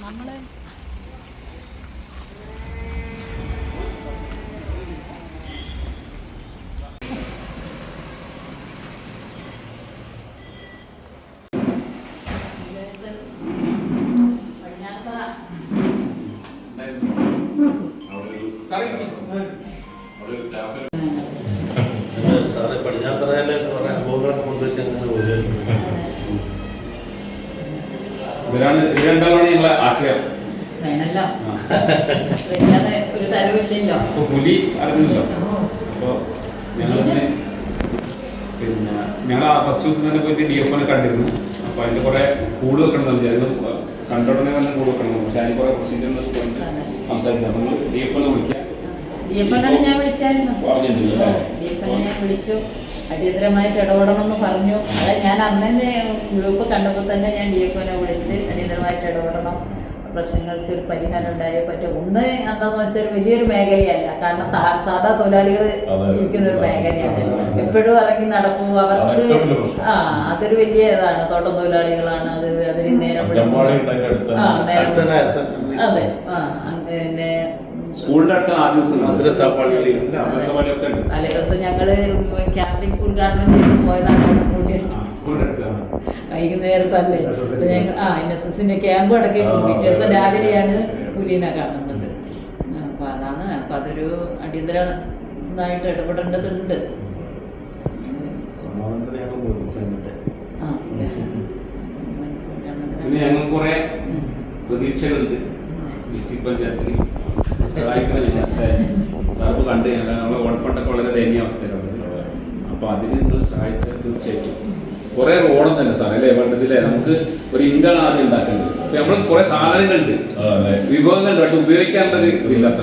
നമ്മള് സാറേ പടിഞ്ഞാത്തറയിലെ കുറെ അനുഭവങ്ങളൊക്കെ കൊണ്ടുവച്ച് അങ്ങനെ ഇവരാണ് ഞങ്ങളെ ആശ്രയം. വേണല്ലോ, വല്ലാതെ ഒരു തരവില്ലല്ലോ. അപ്പൊ പുലി അറിഞ്ഞല്ലോ. അപ്പൊ ഞങ്ങള് പിന്നെ ഞങ്ങൾ ആ ഫസ്റ്റ് ദിവസം തന്നെ പോയിട്ട് DFOനെ കണ്ടിരുന്നു. അപ്പൊ അതിന്റെ കുറെ കൂട് വെക്കണം കണ്ടോടനെ തന്നെ കൂട് വെക്കണം. പക്ഷെ അതിന് കുറെ പ്രൊസീജിയർ സംസാരിച്ചു. അപ്പൊ നമ്മൾ DFOനെ വിളിക്കാം. ഞാൻ വിളിച്ചായിരുന്നു. ഞാൻ വിളിച്ചു, അടിയന്തരമായിട്ട് ഇടപെടണമെന്ന് പറഞ്ഞു. അത് ഞാൻ അന്ന് തന്നെ ഗ്രൂപ്പ് കണ്ടപ്പോൾ തന്നെ ഞാൻ DFOനെ വിളിച്ച് അടിയന്തരമായിട്ട് ഇടപെടണം, പ്രശ്നങ്ങൾക്ക് ഒരു പരിഹാരം ഉണ്ടായേ പറ്റും. ഒന്ന് എന്താണെന്ന് വെച്ചാൽ വലിയൊരു മേഖലയല്ല, കാരണം സാധാ തൊഴിലാളികൾ ജീവിക്കുന്ന ഒരു മേഖലയാണ്. എപ്പോഴും ഇറങ്ങി നടക്കും. അവർക്ക് അതൊരു വലിയ ഇതാണ്. തോട്ടം തൊഴിലാളികളാണ്. അത് അവര് നേരം അതെ. പിന്നെ സ്കൂളിന്റെ അടുത്ത് തലേ ദിവസം ഞങ്ങള് ക്യാമ്പിംഗ് ഉദ്ഘാടനം ചെയ്ത് പോയതാണ് സ്കൂളിന്റെ വൈകുന്നേരത്തല്ലേ. NSSന്റെ ക്യാമ്പ് അടക്കി പിറ്റേ ദിവസം രാവിലെയാണ് പുലിനെ കാണുന്നത്. അപ്പൊ അതാണ്. അപ്പൊ അതൊരു അടിയന്തരമായിട്ട് ഇടപെടേണ്ടതുണ്ട്. പിന്നെ ഞങ്ങൾ കുറെ പ്രതീക്ഷകളുണ്ട് ഡിസ്ട്രിക്ട് പഞ്ചായത്തിൽ സഹായിക്കണം. സാറിപ്പ് കണ്ട് നമ്മളെ ഓൺ ഫണ്ടൊക്കെ വളരെ ദയനീയ അവസ്ഥയിലാണ്. അപ്പൊ അതിന് നിങ്ങൾ സഹായിച്ചാൽ തീർച്ചയായിട്ടും കുറെ റോഡൊന്നല്ല സാർ അല്ലേ വേണ്ടതില്ലേ. നമുക്ക് ഒരു ഇൻകം ആദ്യം ഉണ്ടാക്കേണ്ടത്. അപ്പൊ നമ്മൾ കുറെ സാധനങ്ങളുണ്ട്, വിഭവങ്ങളുണ്ട്, പക്ഷെ ഉപയോഗിക്കാനുള്ളത് ഇല്ലാത്ത